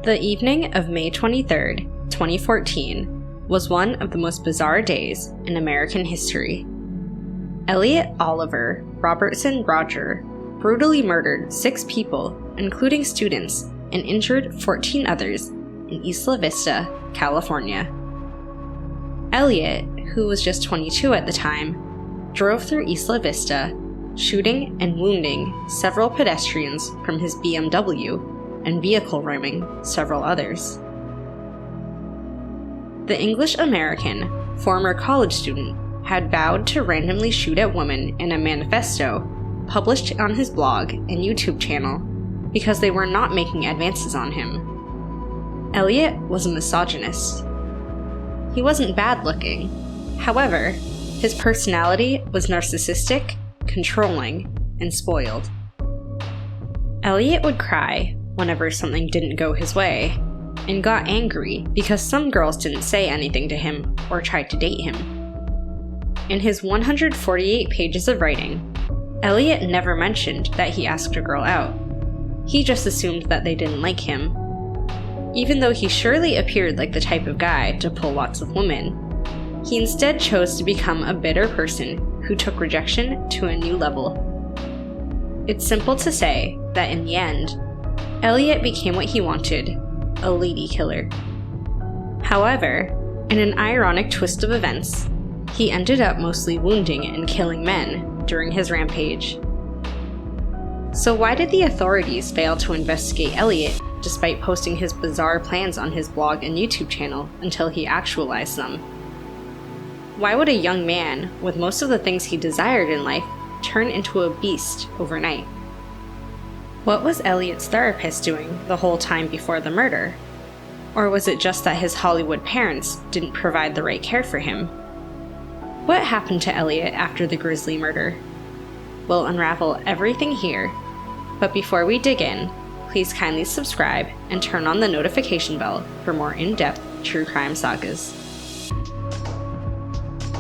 The evening of May 23, 2014, was one of the most bizarre days in American history. Elliott Oliver Robertson Rodger brutally murdered 6 people, including students, and injured 14 others in Isla Vista, California. Elliott, who was just 22 at the time, drove through Isla Vista, shooting and wounding several pedestrians from his BMW and vehicle ramming several others. The English-American, former college student, had vowed to randomly shoot at women in a manifesto published on his blog and YouTube channel because they were not making advances on him. Elliott was a misogynist. He wasn't bad-looking. However, his personality was narcissistic, controlling, and spoiled. Elliott would cry whenever something didn't go his way, and got angry because some girls didn't say anything to him or tried to date him. In his 148 pages of writing, Elliott never mentioned that he asked a girl out. He just assumed that they didn't like him. Even though he surely appeared like the type of guy to pull lots of women, he instead chose to become a bitter person who took rejection to a new level. It's simple to say that in the end, Elliott became what he wanted, a lady killer. However, in an ironic twist of events, he ended up mostly wounding and killing men during his rampage. So why did the authorities fail to investigate Elliott despite posting his bizarre plans on his blog and YouTube channel until he actualized them? Why would a young man with most of the things he desired in life turn into a beast overnight? What was Elliott's therapist doing the whole time before the murder? Or was it just that his Hollywood parents didn't provide the right care for him? What happened to Elliott after the grisly murder? We'll unravel everything here, but before we dig in, please kindly subscribe and turn on the notification bell for more in-depth true crime sagas.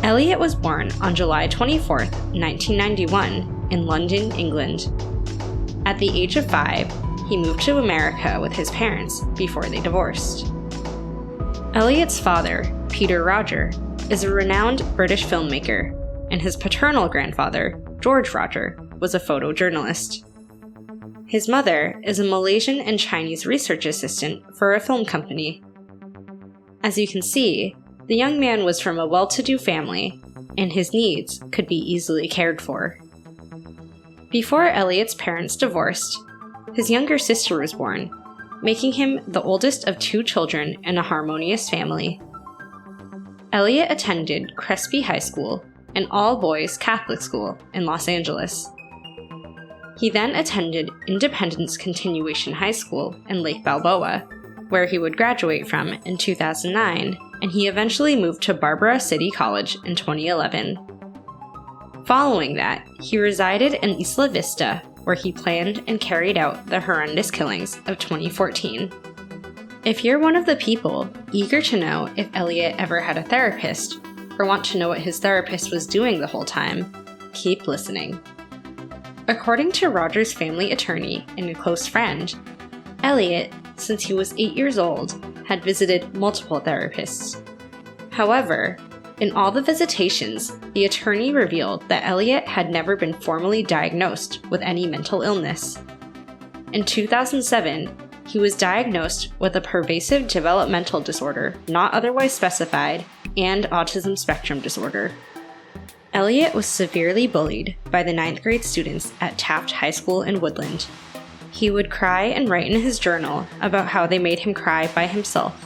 Elliott was born on July 24, 1991, in London, England. At the age of 5, he moved to America with his parents before they divorced. Elliott's father, Peter Rodger, is a renowned British filmmaker, and his paternal grandfather, George Rodger, was a photojournalist. His mother is a Malaysian and Chinese research assistant for a film company. As you can see, the young man was from a well-to-do family, and his needs could be easily cared for. Before Elliott's parents divorced, his younger sister was born, making him the oldest of 2 children in a harmonious family. Elliott attended Crespi High School, an all-boys Catholic school in Los Angeles. He then attended Independence Continuation High School in Lake Balboa, where he would graduate from in 2009, and he eventually moved to Barbara City College in 2011. Following that, he resided in Isla Vista, where he planned and carried out the horrendous killings of 2014. If you're one of the people eager to know if Elliott ever had a therapist, or want to know what his therapist was doing the whole time, keep listening. According to Rodger's family attorney and a close friend, Elliott, since he was 8 years old, had visited multiple therapists. However, in all the visitations, the attorney revealed that Elliott had never been formally diagnosed with any mental illness. In 2007, he was diagnosed with a pervasive developmental disorder not otherwise specified and autism spectrum disorder. Elliott was severely bullied by the 9th grade students at Taft High School in Woodland. He would cry and write in his journal about how they made him cry by himself.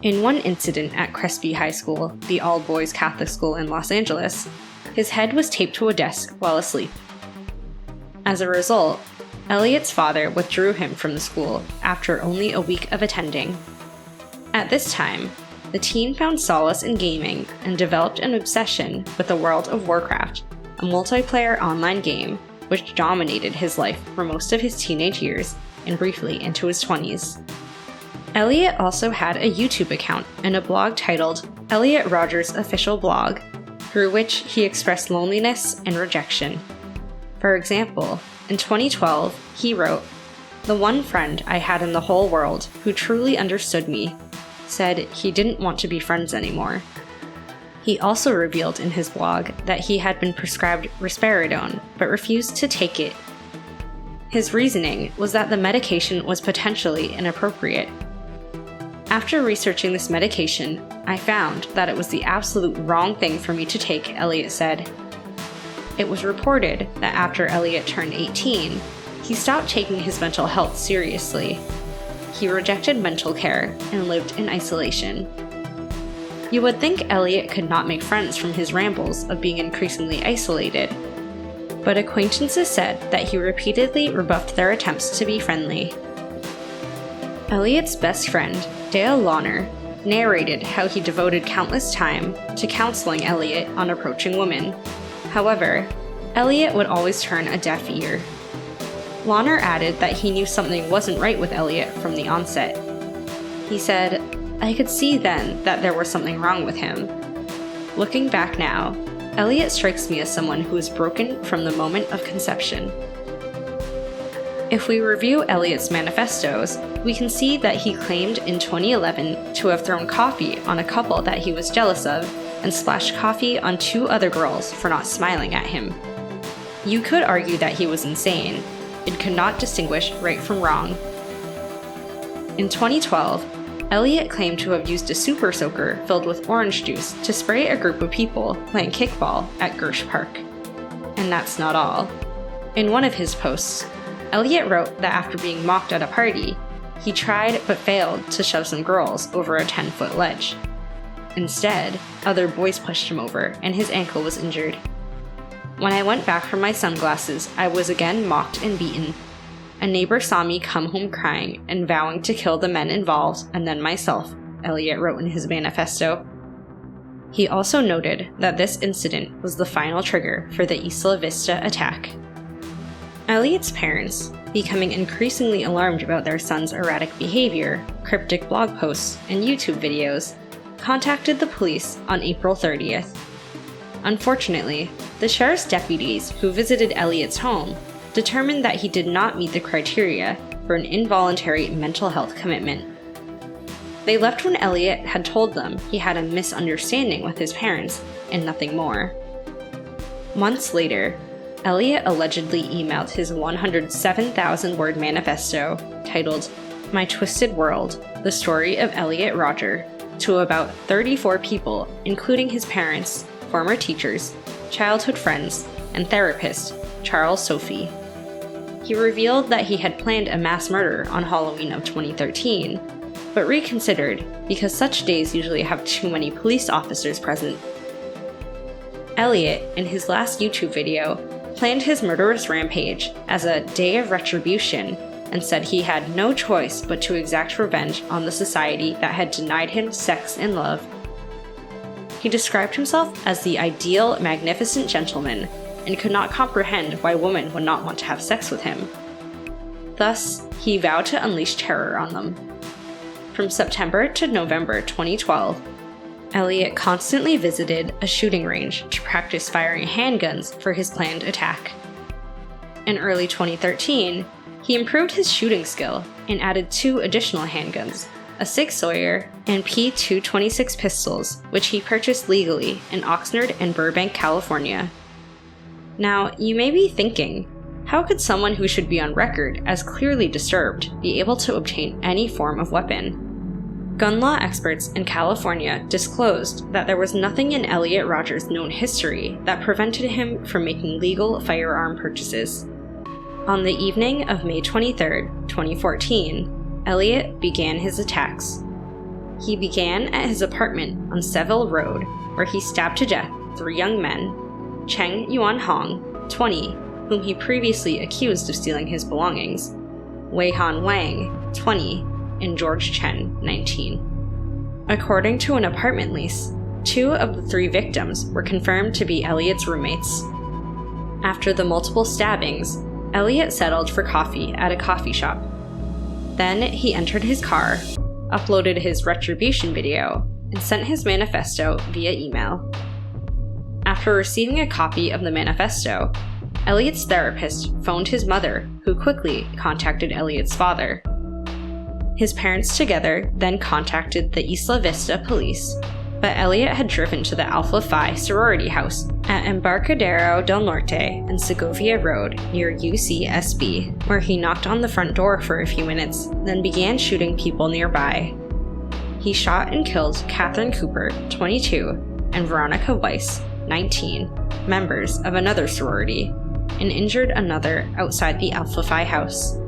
In one incident at Crespi High School, the all-boys Catholic school in Los Angeles, his head was taped to a desk while asleep. As a result, Elliott's father withdrew him from the school after only a week of attending. At this time, the teen found solace in gaming and developed an obsession with the World of Warcraft, a multiplayer online game which dominated his life for most of his teenage years and briefly into his 20s. Elliott also had a YouTube account and a blog titled Elliot Rodger's Official Blog, through which he expressed loneliness and rejection. For example, in 2012, he wrote, The one friend I had in the whole world who truly understood me said he didn't want to be friends anymore. He also revealed in his blog that he had been prescribed risperidone but refused to take it. His reasoning was that the medication was potentially inappropriate. After researching this medication, I found that it was the absolute wrong thing for me to take, Elliot said. It was reported that after Elliot turned 18, he stopped taking his mental health seriously. He rejected mental care and lived in isolation. You would think Elliot could not make friends from his rambles of being increasingly isolated, but acquaintances said that he repeatedly rebuffed their attempts to be friendly. Elliot's best friend, Dale Launer, narrated how he devoted countless time to counseling Elliot on approaching women. However, Elliot would always turn a deaf ear. Launer added that he knew something wasn't right with Elliot from the onset. He said, "I could see then that there was something wrong with him. Looking back now, Elliot strikes me as someone who is broken from the moment of conception." If we review Elliot's manifestos, we can see that he claimed in 2011 to have thrown coffee on a couple that he was jealous of and splashed coffee on 2 other girls for not smiling at him. You could argue that he was insane. It could not distinguish right from wrong. In 2012, Elliot claimed to have used a super soaker filled with orange juice to spray a group of people playing kickball at Gersh Park. And that's not all. In one of his posts, Elliot wrote that after being mocked at a party, he tried but failed to shove some girls over a 10-foot ledge. Instead, other boys pushed him over and his ankle was injured. When I went back for my sunglasses, I was again mocked and beaten. A neighbor saw me come home crying and vowing to kill the men involved and then myself, Elliot wrote in his manifesto. He also noted that this incident was the final trigger for the Isla Vista attack. Elliot's parents, becoming increasingly alarmed about their son's erratic behavior, cryptic blog posts, and YouTube videos, contacted the police on April 30th. Unfortunately, the sheriff's deputies who visited Elliot's home determined that he did not meet the criteria for an involuntary mental health commitment. They left when Elliot had told them he had a misunderstanding with his parents and nothing more. Months later, Elliot allegedly emailed his 107,000-word manifesto titled My Twisted World, The Story of Elliot Rodger, to about 34 people, including his parents, former teachers, childhood friends, and therapist, Charles Sophie. He revealed that he had planned a mass murder on Halloween of 2013, but reconsidered because such days usually have too many police officers present. Elliot, in his last YouTube video, planned his murderous rampage as a day of retribution and said he had no choice but to exact revenge on the society that had denied him sex and love. He described himself as the ideal, magnificent gentleman and could not comprehend why women would not want to have sex with him. Thus, he vowed to unleash terror on them. From September to November 2012, Elliot constantly visited a shooting range to practice firing handguns for his planned attack. In early 2013, he improved his shooting skill and added 2 additional handguns, a Sig Sauer and P226 pistols, which he purchased legally in Oxnard and Burbank, California. Now, you may be thinking, how could someone who should be on record as clearly disturbed be able to obtain any form of weapon? Gun law experts in California disclosed that there was nothing in Elliot Rodger's known history that prevented him from making legal firearm purchases. On the evening of May 23, 2014, Elliot began his attacks. He began at his apartment on Seville Road, where he stabbed to death 3 young men, Cheng Yuan Hong, 20, whom he previously accused of stealing his belongings, Wei Han Wang, 20, and George Chen, 19. According to an apartment lease, 2 of the 3 victims were confirmed to be Elliot's roommates. After the multiple stabbings, Elliot settled for coffee at a coffee shop. Then he entered his car, uploaded his retribution video, and sent his manifesto via email. After receiving a copy of the manifesto, Elliot's therapist phoned his mother, who quickly contacted Elliot's father. His parents together then contacted the Isla Vista police, but Elliot had driven to the Alpha Phi sorority house at Embarcadero del Norte and Segovia Road near UCSB, where he knocked on the front door for a few minutes, then began shooting people nearby. He shot and killed Catherine Cooper, 22, and Veronica Weiss, 19, members of another sorority, and injured another outside the Alpha Phi house.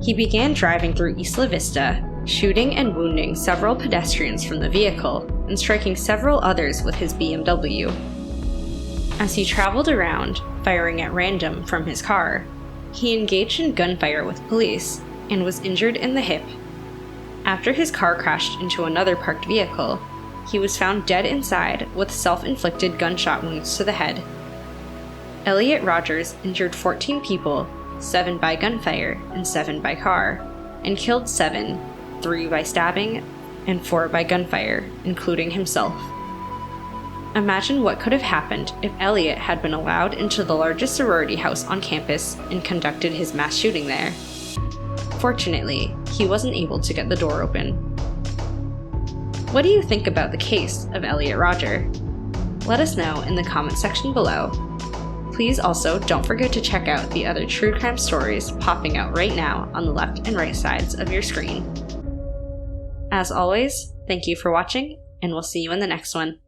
He began driving through Isla Vista, shooting and wounding several pedestrians from the vehicle, and striking several others with his BMW. As he traveled around, firing at random from his car, he engaged in gunfire with police and was injured in the hip. After his car crashed into another parked vehicle, he was found dead inside with self-inflicted gunshot wounds to the head. Elliot Rodgers injured 14 people, 7 by gunfire and 7 by car, and killed 7, 3 by stabbing and 4 by gunfire, including himself. Imagine what could have happened if Elliot had been allowed into the largest sorority house on campus and conducted his mass shooting there. Fortunately, he wasn't able to get the door open. What do you think about the case of Elliot Rodger? Let us know in the comment section below. Please also don't forget to check out the other true crime stories popping out right now on the left and right sides of your screen. As always, thank you for watching, and we'll see you in the next one.